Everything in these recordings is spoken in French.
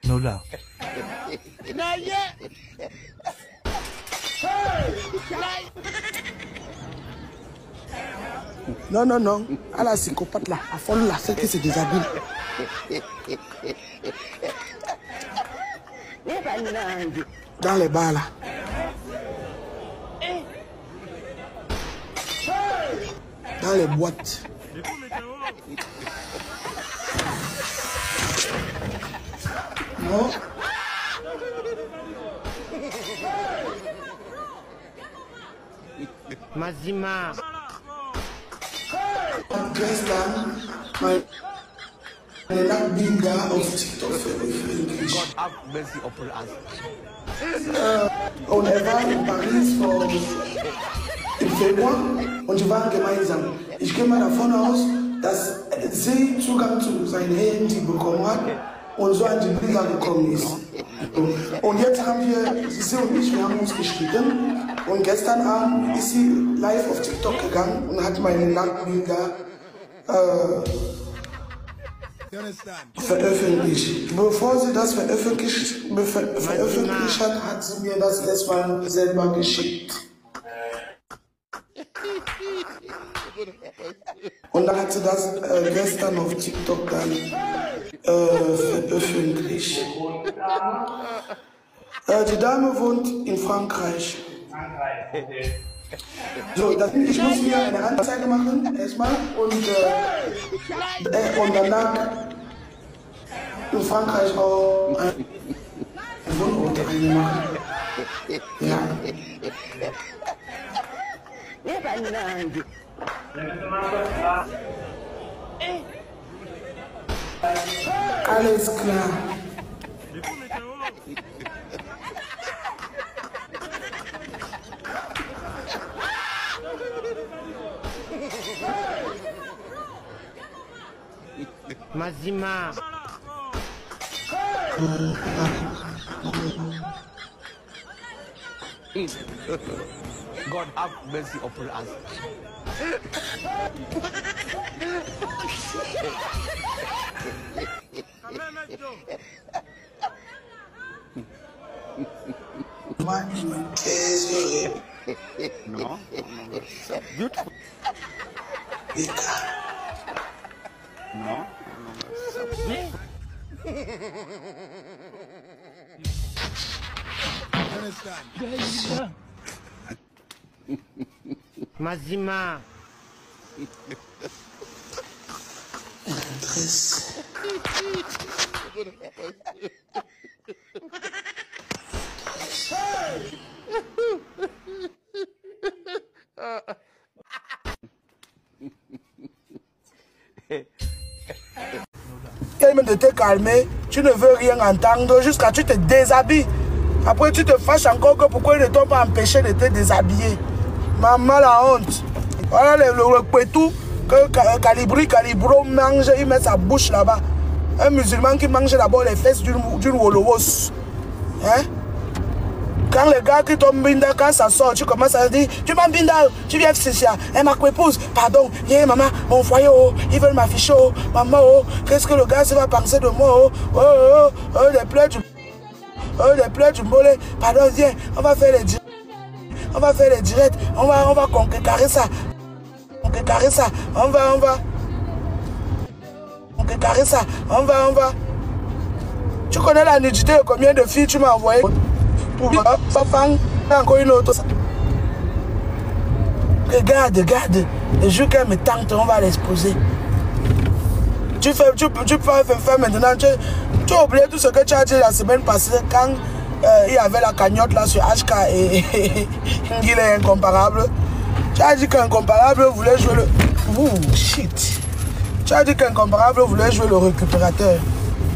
Nola. Non, non, non. À la psychopathe là, à fond la fête qui se déshabille. Dans les bars là. Dans les boîtes. Non. Mazima. God have mercy upon us. On est war in Paris im Februar und wir waren gemeinsam. Ich gehe mal davon aus, dass sie Zugang zu seinem Handy bekommen hat und so an die Bilder gekommen ist. Und jetzt haben sie und ich, wir haben uns gestritten und gestern Abend ist sie live auf TikTok gegangen und hat meine Nacktbilder veröffentlicht. Bevor sie das veröffentlicht hat, hat sie mir das erstmal selber geschickt. Und dann hat sie das gestern auf TikTok dann veröffentlicht. Die Dame wohnt in Frankreich. So, ich muss mir eine Anzeige machen, erstmal, und danach in Frankreich auch ein Wohnort reinmachen. Ja. Alles klar. Mazima. God have mercy upon us. No, beautiful. No. Mazima. Tellement de te calmer, tu ne veux rien entendre jusqu'à ce que tu te déshabilles. Après tu te fâches encore que pourquoi ils ne t'ont pas empêché de te déshabiller. Maman la honte. Voilà le pétou que Calibro mange, il met sa bouche là-bas. Un musulman qui mange d'abord les fesses d'une wolowos. Hein? Quand le gars qui tombe binda, quand ça sort, tu commences à dire, tu m'as binda, tu viens c'est ça. Et ma épouse, pardon, maman, mon foyer, oh, ils veulent m'afficher, oh, maman, oh, qu'est-ce que le gars va penser de moi, les pleurs du mollet, pardon, viens, on va faire les directs, on va conquérir ça, on va. Tu connais la nudité de combien de filles tu m'as envoyé? Pour encore une autre. Regarde, le jour qu'elle me tente, on va l'exposer. Tu fais maintenant, tu as oublié tout ce que tu as dit la semaine passée quand il y avait la cagnotte là sur HK et il est incomparable. Tu as dit qu'incomparable voulait jouer le... shit. Tu as dit qu'incomparable voulait jouer le récupérateur.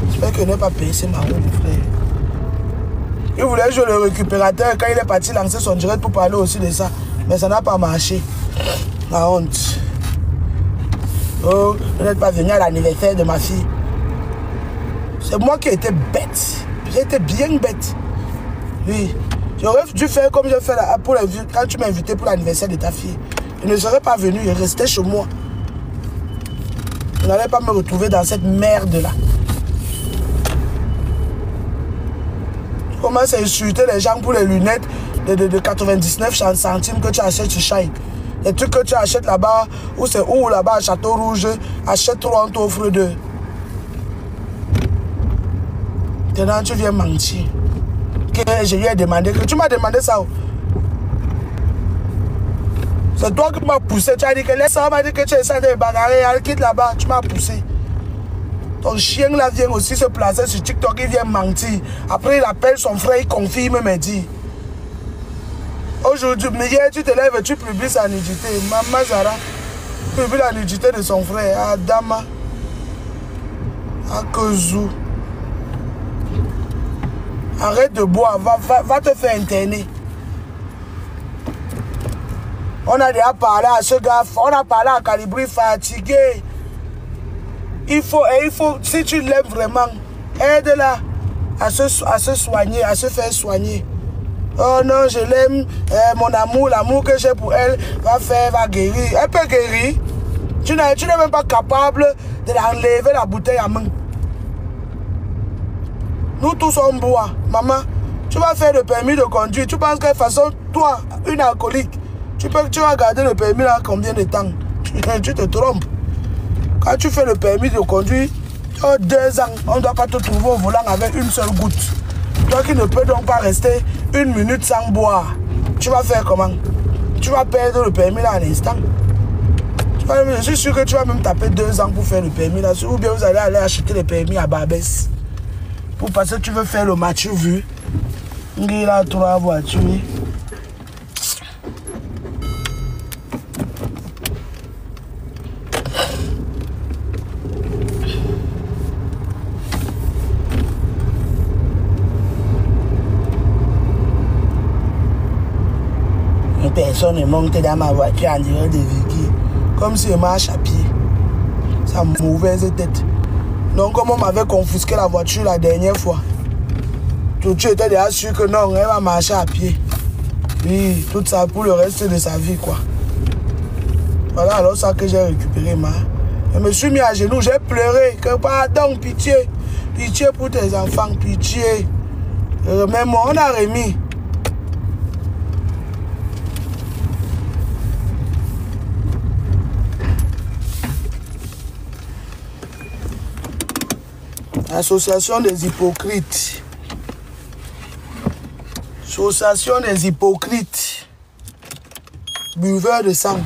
J'espère qu'il n'est pas payé, c'est marrant, mon frère. Il voulait jouer le récupérateur quand il est parti lancer son direct pour parler aussi de ça. Mais ça n'a pas marché. La honte. Oh, vous n'êtes pas venu à l'anniversaire de ma fille. C'est moi qui étais bête. J'étais bien bête. Oui. J'aurais dû faire comme j'ai fait quand tu m'as invité pour l'anniversaire de ta fille. Je ne serais pas venu, je restais chez moi. Je n'allais pas me retrouver dans cette merde là. commences à insulter les gens pour les lunettes de 99 centimes que tu achètes chez Shine. Les trucs que tu achètes là-bas, ou c'est où là-bas à Château Rouge, achète 3, on t'offre 2. Maintenant, tu viens mentir. Que je lui ai demandé, que tu m'as demandé ça. C'est toi qui m'as poussé. Tu as dit que laisse ça, m'a dit que tu essaies de bagarrer, elle quitte là-bas. Tu m'as poussé. Ton chien là vient aussi se placer sur TikTok, il vient mentir. Après, il appelle son frère, il confirme, il me dit. Aujourd'hui, hier, tu te lèves et tu publies sa nudité. Maman Zara publie la nudité de son frère. Adama. Akozou. Arrête de boire, va te faire interner. On a déjà parlé à ce gars, on a parlé à Calibri fatigué. Il faut, si tu l'aimes vraiment, aide-la à se soigner, à se faire soigner. Oh non, je l'aime, mon amour, l'amour que j'ai pour elle va guérir. Elle peut guérir. Tu n'es même pas capable de l'enlever la bouteille à main. Nous tous on boit. Maman, tu vas faire le permis de conduire. Tu penses que de toute façon, toi, une alcoolique, tu vas garder le permis là combien de temps? Tu te trompes. Quand tu fais le permis de conduire, tu as 2 ans. On ne doit pas te trouver au volant avec une seule goutte. Toi qui ne peux donc pas rester 1 minute sans boire. Tu vas faire comment? Tu vas perdre le permis là à l'instant. Je suis sûr que tu vas même taper 2 ans pour faire le permis là. Ou bien vous allez aller acheter le permis à Barbès. Parce que tu veux faire le match vu. Il a 3 voitures. Une personne est montée dans ma voiture en direct de Vicky. Comme si elle marche à pied. Sa mauvaise tête. Donc, comme on m'avait confisqué la voiture la dernière fois, tu étais déjà sûr que non, elle va marcher à pied. Oui, tout ça pour le reste de sa vie, quoi. Voilà, alors ça que j'ai récupéré, ma. Je me suis mis à genoux, j'ai pleuré. Que pardon, pitié. Pitié pour tes enfants, pitié. Remets-moi, on a remis. Association des hypocrites. Association des hypocrites. Buveurs de sang.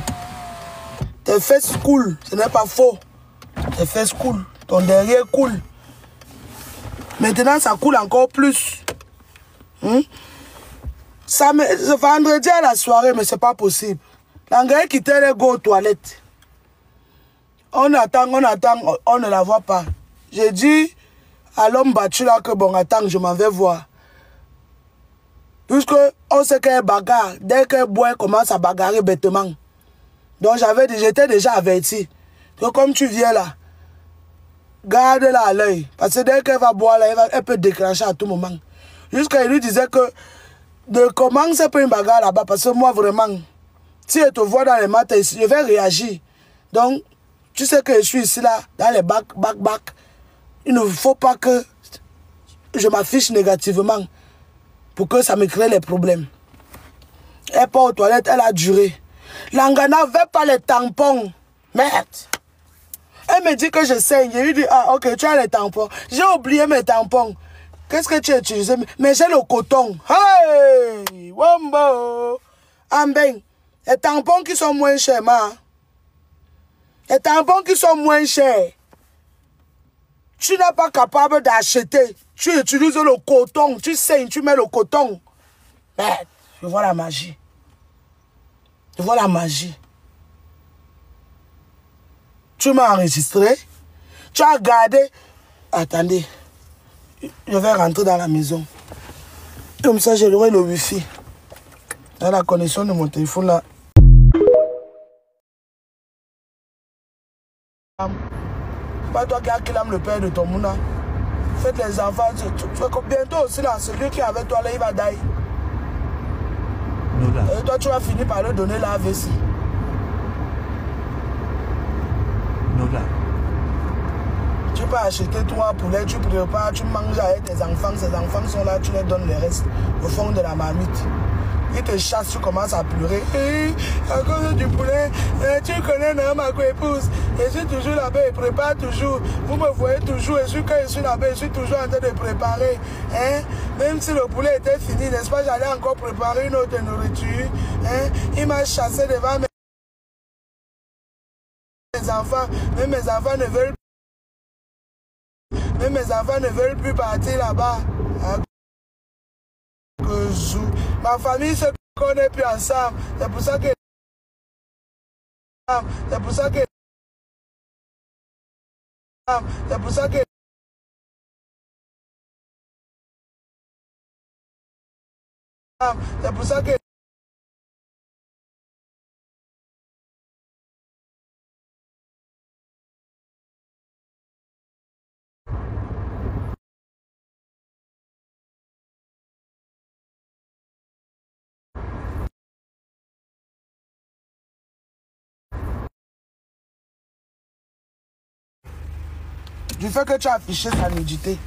Tes fesses coulent, ce n'est pas faux. Tes fesses coulent, ton derrière coule. Maintenant, ça coule encore plus. Ça vendredi à la soirée, mais c'est pas possible. L'engrais qui les go aux toilettes. On attend, on ne la voit pas. J'ai dit à l'homme battu là que bon, attends, je m'en vais voir. Puisque on sait qu'elle bagarre. Dès qu'elle boit, elle commence à bagarrer bêtement. Donc j'étais déjà averti. Donc comme tu viens là, garde-la à l'œil. Parce que dès qu'elle va boire là, elle peut déclencher à tout moment. Jusqu'à il lui disait que de commencer pas une bagarre là-bas. Parce que moi vraiment, si elle te voit dans les matins, je vais réagir. Donc, tu sais que je suis ici là, dans les bacs. Il ne faut pas que je m'affiche négativement pour que ça me crée les problèmes. Elle part aux toilettes, elle a duré. Langana ne veut pas les tampons. Merde. Elle me dit que je saigne. Je lui dis, ah ok, tu as les tampons. J'ai oublié mes tampons. Qu'est-ce que tu as utilisé? Mais j'ai le coton. Hey! Wombo! Amben. Les tampons qui sont moins chers, ma. Les tampons qui sont moins chers. Tu n'es pas capable d'acheter. Tu utilises le coton. Tu saignes, tu mets le coton. Merde. Je vois la magie. Je vois la magie. Tu m'as enregistré. Tu as gardé. Attendez. Je vais rentrer dans la maison. Comme ça, j'aurai le wifi. Dans la connexion de mon téléphone là. Pas toi qui acclame le père de ton mouna. Faites les enfants. Bientôt aussi là, celui qui est avec toi là, il va die. Et toi, tu vas finir par lui donner la AVC. Tu peux acheter 3 poulets, tu prépares, tu manges avec tes enfants. Ces enfants sont là, tu leur donnes le reste au fond de la marmite. Ils te chassent, tu commences à pleurer. À cause du poulet, tu connais non, ma co-épouse. Je suis toujours là-bas, je prépare toujours. Vous me voyez toujours, quand je suis là-bas, je suis toujours en train de préparer. Hein? Même si le poulet était fini, n'est-ce pas, j'allais encore préparer une autre nourriture. Hein? Il m'a chassé devant mes enfants. Même mes enfants ne veulent plus partir là-bas. Ma famille se connaît plus ensemble. C'est pour ça que c'est pour ça que du fait que tu as affiché sa nudité.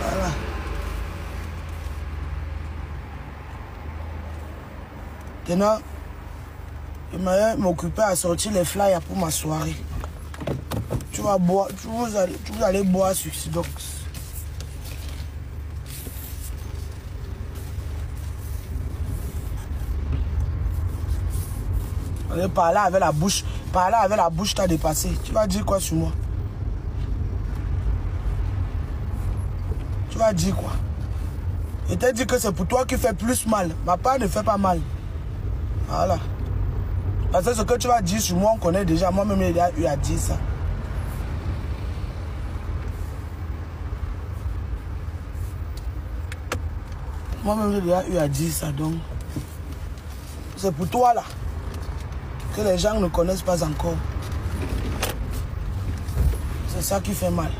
Voilà. Maintenant, je vais m'occuper à sortir les flyers pour ma soirée. Tu vas boire, vous allez boire Suicidox. Parler avec la bouche, t'as dépassé. Tu vas dire quoi sur moi? Tu vas dire quoi? Je t'ai dit que c'est pour toi qui fait plus mal. Ma part ne fait pas mal. Voilà. Parce que ce que tu vas dire sur moi, on connaît déjà. Moi-même, il a eu à dire ça. Moi-même, il a eu à dire ça. Donc, c'est pour toi là. Que les gens ne connaissent pas encore. C'est ça qui fait mal.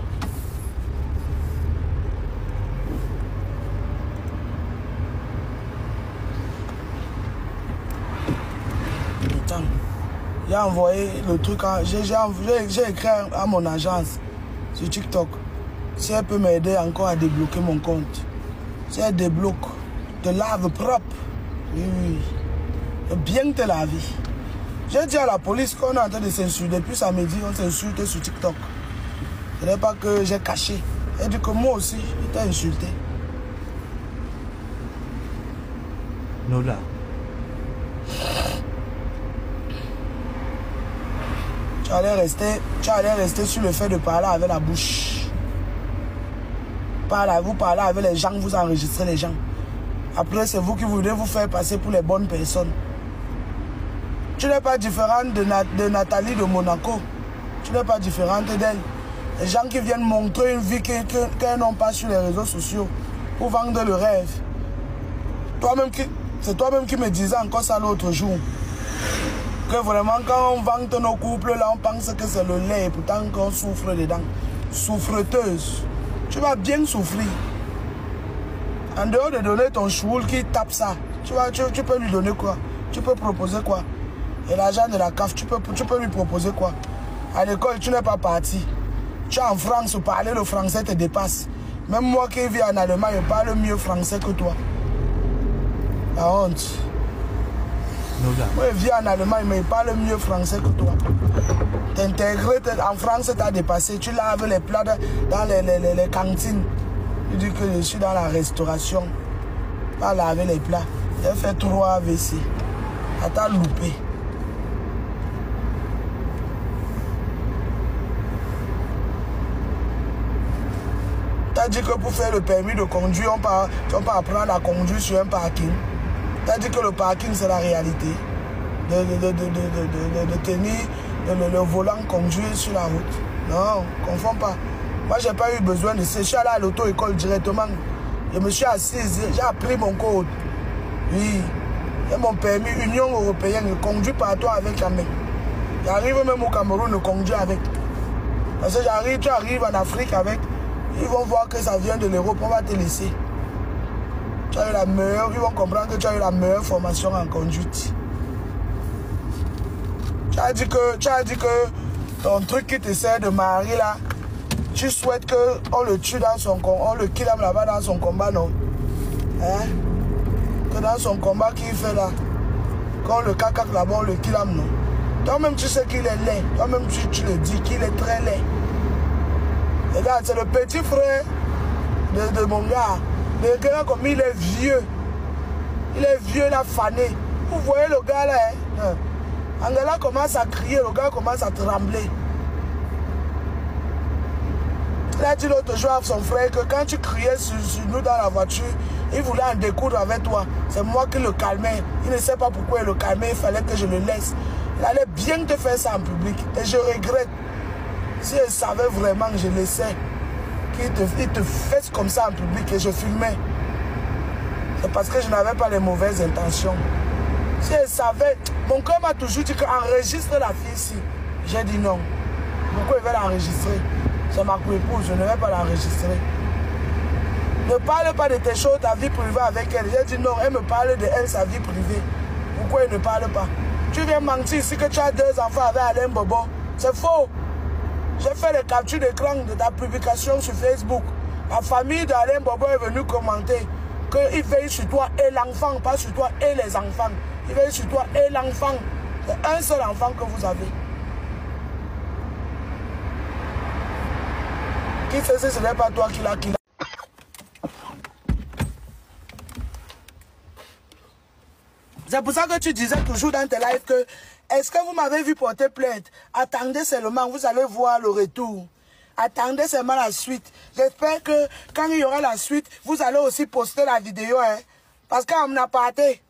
Attends. J'ai envoyé le truc, j'ai écrit à mon agence sur TikTok. Si elle peut m'aider encore à débloquer mon compte. Si elle débloque, te lave propre. Oui, oui. Bien te laver. J'ai dit à la police qu'on est en train de s'insulter. Depuis samedi, on s'insulte sur TikTok. Ce n'est pas que j'ai caché. Elle dit que moi aussi, j'étais insulté. Nola. Tu allais rester sur le fait de parler avec la bouche. Vous parlez avec les gens, vous enregistrez les gens. Après, c'est vous qui voulez vous faire passer pour les bonnes personnes. Tu n'es pas différente de Nathalie de Monaco. Tu n'es pas différente d'elle. Les gens qui viennent montrer une vie qu'elles n'ont pas sur les réseaux sociaux pour vendre le rêve. C'est toi-même qui me disais encore ça l'autre jour. Que vraiment, quand on vante nos couples, là, on pense que c'est le lait. Pourtant, qu'on souffre dedans. Souffreteuse. Tu vas bien souffrir. En dehors de donner ton choule qui tape ça, tu peux lui donner quoi? Tu peux proposer quoi? Et l'argent de la CAF, tu peux lui proposer quoi? À l'école, tu n'es pas parti. Tu es en France, parler le français te dépasse. Même moi qui vis en Allemagne, je parle mieux français que toi. La honte. Moi, je vis en Allemagne, mais je parle mieux français que toi. T'intégrer en France, tu as dépassé. Tu laves les plats dans les cantines. Tu dis que je suis dans la restauration. Pas laver les plats. J'ai fait 3 WC. Ça t'a loupé. T'as dit que pour faire le permis de conduire, on peut apprendre à conduire sur un parking. T'as dit que le parking, c'est la réalité. De tenir le volant, conduire sur la route. Non, ne confonds pas. Moi, je n'ai pas eu besoin de ça. Je suis allé à l'auto-école directement. Je me suis assise, j'ai appris mon code. Oui. J'ai mon permis Union Européenne. Je conduis partout avec la main. J'arrive même au Cameroun, je conduis avec. Parce que tu arrives en Afrique avec. Ils vont voir que ça vient de l'Europe, on va te laisser. Tu as eu la meilleure, ils vont comprendre que tu as eu la meilleure formation en conduite. as dit que ton truc qui te sert de mari là, tu souhaites qu'on le tue dans son combat, on le kidnappe là-bas dans son combat, non? Hein? Que dans son combat qu'il fait là, quand le cacaque là-bas, on le kidnappe, non? Toi-même, tu sais qu'il est laid. Toi-même, tu le dis qu'il est très laid. Regarde, c'est le petit frère de mon gars. Le gars, comme il est vieux. Il est vieux, il a fané. Vous voyez le gars là, hein? Angela commence à crier, le gars commence à trembler. Il a dit l'autre jour à son frère que quand tu criais sur nous dans la voiture, il voulait en découdre avec toi. C'est moi qui le calmais. Il ne sait pas pourquoi il le calmait, il fallait que je le laisse. Il allait bien te faire ça en public. Et je regrette. Si il savait vraiment que je laissais, qu'il te fasse comme ça en public et je filmais. C'est parce que je n'avais pas les mauvaises intentions. Si elle savait, mon cœur m'a toujours dit qu'enregistre la fille ici. J'ai dit non. Pourquoi il veut l'enregistrer? C'est ma épouse, je ne vais pas l'enregistrer. Ne parle pas de tes choses, ta vie privée avec elle. J'ai dit non, elle me parle de elle, sa vie privée. Pourquoi elle ne parle pas? Tu viens mentir ici que tu as 2 enfants avec Alain Bobo. C'est faux. J'ai fait les captures d'écran de ta publication sur Facebook. La famille d'Alain Bobo est venue commenter qu'il veille sur toi et l'enfant, pas sur toi et les enfants. Il veille sur toi et l'enfant. C'est un seul enfant que vous avez. Qui fait ça, ce n'est pas toi qui l'a. C'est pour ça que tu disais toujours dans tes lives que est-ce que vous m'avez vu porter plainte? Attendez seulement, vous allez voir le retour. Attendez seulement la suite. J'espère que quand il y aura la suite, vous allez aussi poster la vidéo. Hein? Parce qu'en aparté,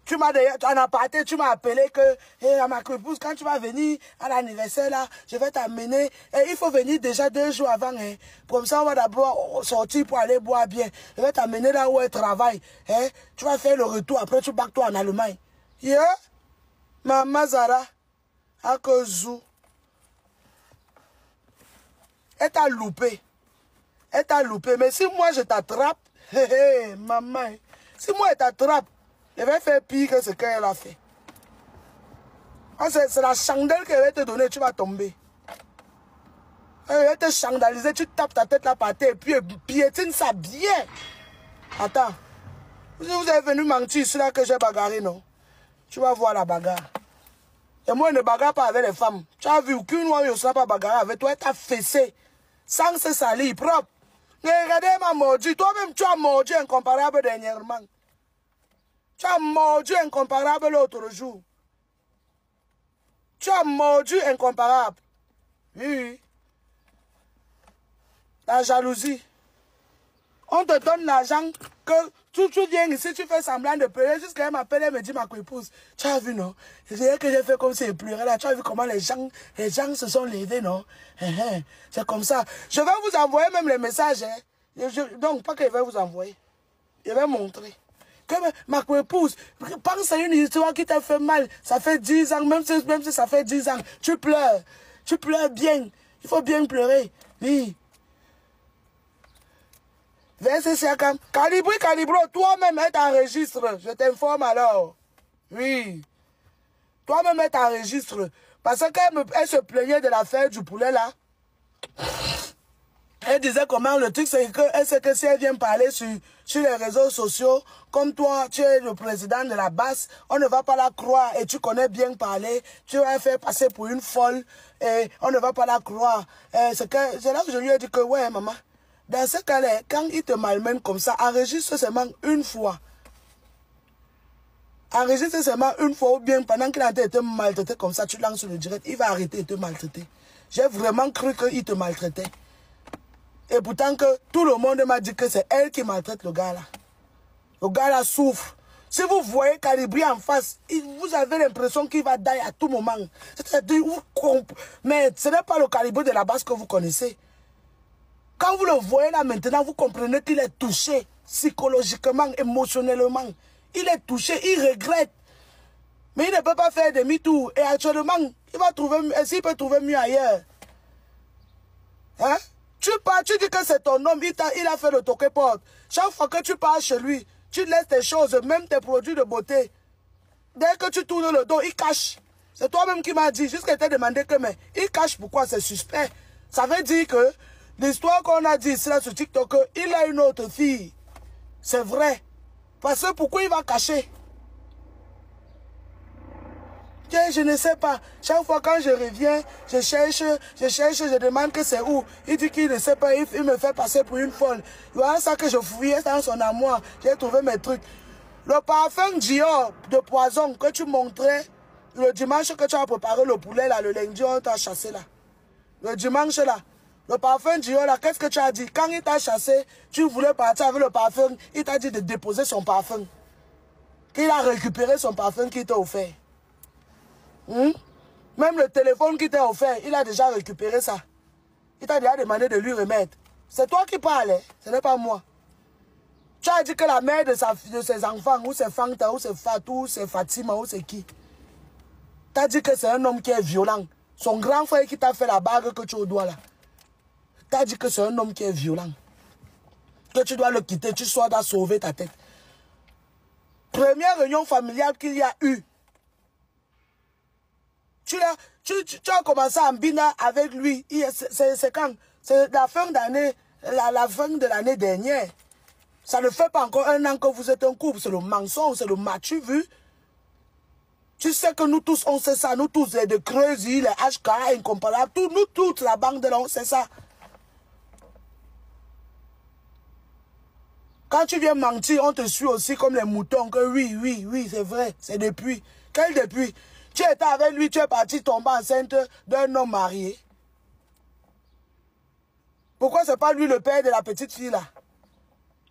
tu m'as appelé que hey, ma épouse, quand tu vas venir à l'anniversaire là, je vais t'amener. Et il faut venir déjà 2 jours avant. Hein. Comme ça, on va d'abord sortir pour aller boire bien. Je vais t'amener là où elle travaille. Hein. Tu vas faire le retour. Après, tu bacs toi en Allemagne. Yeah? Maman Zara, à cause où elle t'a loupé. Elle t'a loupé. Mais si moi je t'attrape, maman, si moi elle t'attrape, je vais faire pire que ce qu'elle a fait. C'est la chandelle qu'elle va te donner, tu vas tomber. Elle va te chandaliser, tu tapes ta tête là par terre et puis elle piétine ça bien. Attends. Vous êtes venu mentir ici là que j'ai bagarré, non? Tu vas voir la bagarre. Et moi, je ne bagarre pas avec les femmes. Tu as vu qu'une fois, je ne serai pas bagarre avec toi, elle t'a fessé. Sans se salir, propre. Regardez, m'a mordu. Toi-même, tu as mordu incomparable dernièrement. Tu as mordu incomparable l'autre jour. Tu as mordu incomparable. Oui. La jalousie. On te donne l'argent que tu viens ici, tu fais semblant de pleurer. Jusqu'à elle m'appelle, elle me dit, ma épouse, tu as vu, non? C'est que j'ai fait comme si elle pleurait là. Tu as vu comment les gens se sont levés, non? C'est comme ça. Je vais vous envoyer même les messages. Hein. Donc, pas que je vais vous envoyer. Je vais montrer. Que ma épouse, pense à une histoire qui t'a fait mal. Ça fait 10 ans, même si ça fait 10 ans. Tu pleures. Tu pleures bien. Il faut bien pleurer. Oui. Verset Siakam. Calibro, toi-même, elle t'enregistre. Je t'informe alors. Oui. Toi-même, elle t'enregistre. Parce qu'elle se plaignait de l'affaire du poulet là. Elle disait comment le truc, c'est que si elle vient parler sur les réseaux sociaux, comme toi, tu es le président de la base, on ne va pas la croire et tu connais bien parler, tu vas faire passer pour une folle et on ne va pas la croire. C'est là que je lui ai dit que, ouais, maman, dans ce cas-là, quand il te malmène comme ça, enregistre seulement une fois. Enregistre seulement une fois ou bien pendant qu'il a été maltraité comme ça, tu lances le direct, il va arrêter de te maltraiter. J'ai vraiment cru qu'il te maltraitait. Et pourtant que tout le monde m'a dit que c'est elle qui maltraite le gars là. Le gars là souffre. Si vous voyez Calibri en face, vous avez l'impression qu'il va die à tout moment. C'est-à-dire, mais ce n'est pas le Calibri de la base que vous connaissez. Quand vous le voyez là maintenant, vous comprenez qu'il est touché psychologiquement, émotionnellement. Il est touché, il regrette. Mais il ne peut pas faire demi-tour. Et actuellement, il va trouver, s'il peut trouver mieux ailleurs. Hein? Tu pars, tu dis que c'est ton homme, il a fait le toqué-porte. Chaque fois que tu pars chez lui, tu laisses tes choses, même tes produits de beauté. dès que tu tournes le dos, il cache. C'est toi-même qui m'as dit, jusqu'à te demander que, mais il cache pourquoi, c'est suspect. Ça veut dire que l'histoire qu'on a dit ici là sur TikTok, il a une autre fille. C'est vrai. Parce que pourquoi il va cacher? Je ne sais pas. Chaque fois quand je reviens, je cherche, je demande que c'est où. Il dit qu'il ne sait pas, il me fait passer pour une folle. Voilà ça que je fouillais dans son amour. J'ai trouvé mes trucs. Le parfum Dior de poison que tu montrais le dimanche que tu as préparé le poulet là, le lundi on t'a chassé là. Le dimanche là, le parfum Dior là, qu'est-ce que tu as dit? Quand il t'a chassé, tu voulais partir avec le parfum, il t'a dit de déposer son parfum. Qu'il a récupéré son parfum qu'il t'a offert. Même le téléphone qui t'a offert, il a déjà récupéré ça. Il t'a déjà demandé de lui remettre. C'est toi qui parles, hein? Ce n'est pas moi. Tu as dit que la mère de ses enfants, ou c'est Fanta, ou c'est Fatou, ou c'est Fatima, ou c'est qui? Tu as dit que c'est un homme qui est violent. Son grand frère qui t'a fait la bague que tu as au doigt là. Tu as dit que c'est un homme qui est violent. Que tu dois le quitter, tu dois sauver ta tête. Première réunion familiale qu'il y a eu. Tu as commencé à Mbina avec lui. C'est quand? C'est la fin d'année, la fin de l'année dernière. Ça ne fait pas encore un an que vous êtes un couple. C'est le mensonge, c'est le match, vu. Tu sais que nous tous, on sait ça. Nous tous, les de Crazy, les HK, incomparables. Nous tous, la banque de là, on sait ça. Quand tu viens mentir, on te suit aussi comme les moutons. Que oui, c'est vrai. C'est depuis. Quel depuis? Tu étais avec lui, tu es parti tomber enceinte d'un homme marié. Pourquoi c'est pas lui le père de la petite fille là?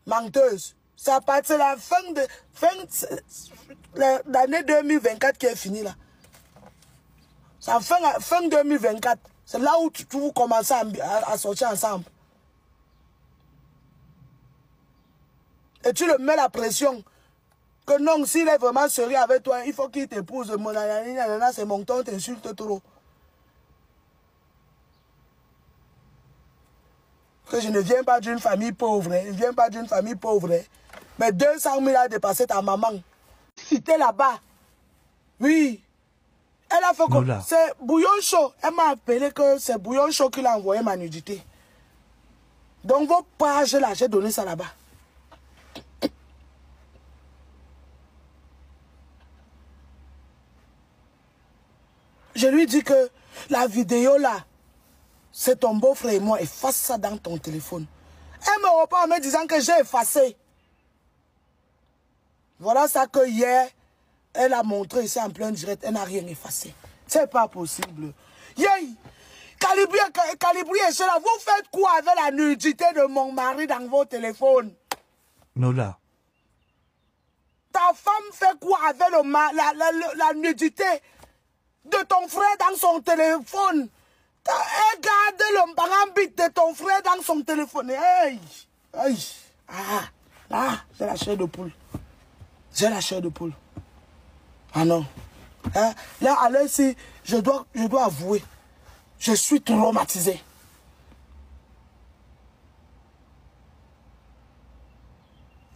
Menteuse. C'est la fin de l'année 2024 qui est finie là. C'est fin 2024. C'est là où vous commencez à sortir ensemble. Et tu le mets la pression. Que non, s'il est vraiment sérieux avec toi, il faut qu'il t'épouse. C'est mon ton, t'insulte trop. Que je ne viens pas d'une famille pauvre. Je ne viens pas d'une famille pauvre. Mais 200 000 a dépassé ta maman. C'était là-bas. Oui. Elle a fait comme... C'est Bouillon Chaud. Elle m'a appelé que c'est Bouillon Chaud qui l'a envoyé ma nudité. Donc vos pages là, j'ai donné ça là-bas. Je lui dis que la vidéo là, c'est ton beau-frère et moi, efface ça dans ton téléphone. Elle me reprend en me disant que j'ai effacé. Voilà ça que hier, elle a montré ici en plein direct, elle n'a rien effacé. C'est pas possible. Yay! Calibri et cela, vous faites quoi avec la nudité de mon mari dans vos téléphones? Nola. Ta femme fait quoi avec la nudité de ton frère dans son téléphone? Regarde le parambit de ton frère dans son téléphone. Hey! Hey! J'ai la chair de poule. J'ai la chair de poule. Ah non. Hein? Là, à l'heure ici, je dois avouer, je suis traumatisé.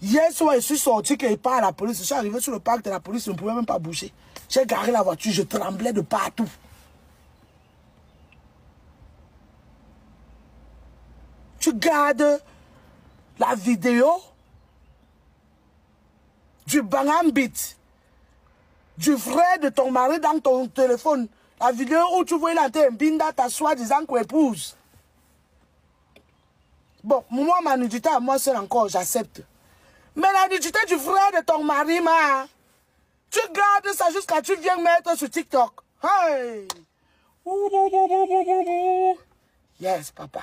Hier soir, je suis sorti qu'il part à la police. Je suis arrivé sur le parc de la police, je ne pouvais même pas bouger. J'ai garé la voiture, je tremblais de partout. Tu gardes la vidéo du Bangambit, du frère de ton mari dans ton téléphone. La vidéo où tu vois il a été Mbinda, ta soi-disant épouse. Bon, moi, ma nudité à moi seul encore, j'accepte. Mais la nudité du frère de ton mari, tu gardes ça jusqu'à ce que tu viennes mettre sur TikTok. Hey! Yes, papa.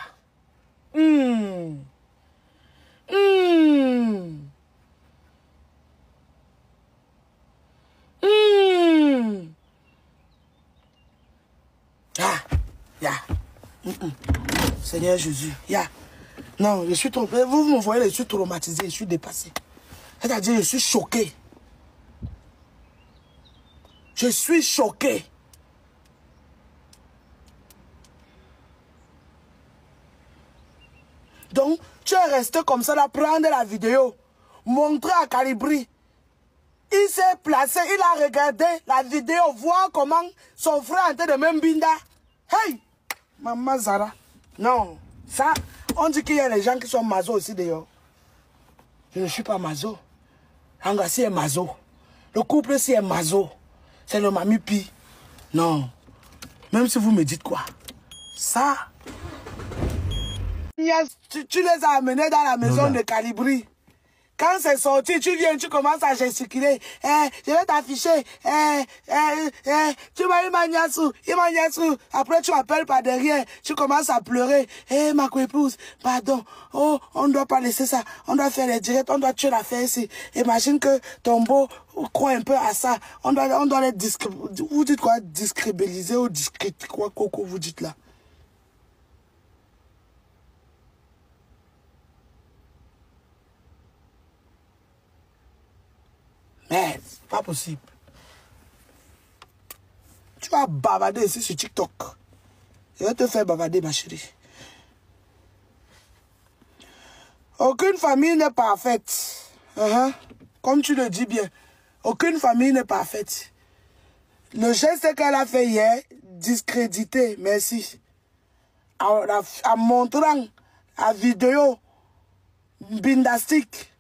Seigneur Jésus, non, je suis trop... Vous me voyez, je suis traumatisé, je suis dépassé. C'est-à-dire, je suis choqué. Je suis choqué. Donc, tu es resté comme ça, là, prendre la vidéo, montrer à Calibri. Il s'est placé, il a regardé la vidéo, voir comment son frère était de même binda. Hey! Maman Zara. Non. Ça, on dit qu'il y a des gens qui sont mazo aussi d'ailleurs. Je ne suis pas mazo. Angassi est mazo. Le couple aussi est mazo. C'est le mami pi. Non. Même si vous me dites quoi. Ça. Tu les as amenés dans la maison de Calibri. Quand c'est sorti, tu viens, tu commences à gesticuler. Je vais t'afficher. Tu m'as eu Magnassou. Après, tu m'appelles par derrière. Tu commences à pleurer. Ma co-épouse, pardon. Oh, on ne doit pas laisser ça. On doit faire les directs. On doit tuer l'affaire ici. Imagine que ton beau croit un peu à ça. On doit les vous dites quoi? Discrédibiliser ou discréditer quoi, Coco, vous dites là? Mais c'est pas possible. Tu vas bavarder ici sur TikTok. Je vais te faire bavarder, ma chérie. Aucune famille n'est parfaite. Comme tu le dis bien. Aucune famille n'est parfaite. Le geste qu'elle a fait hier, discrédité, merci. En montrant la vidéo bindastique.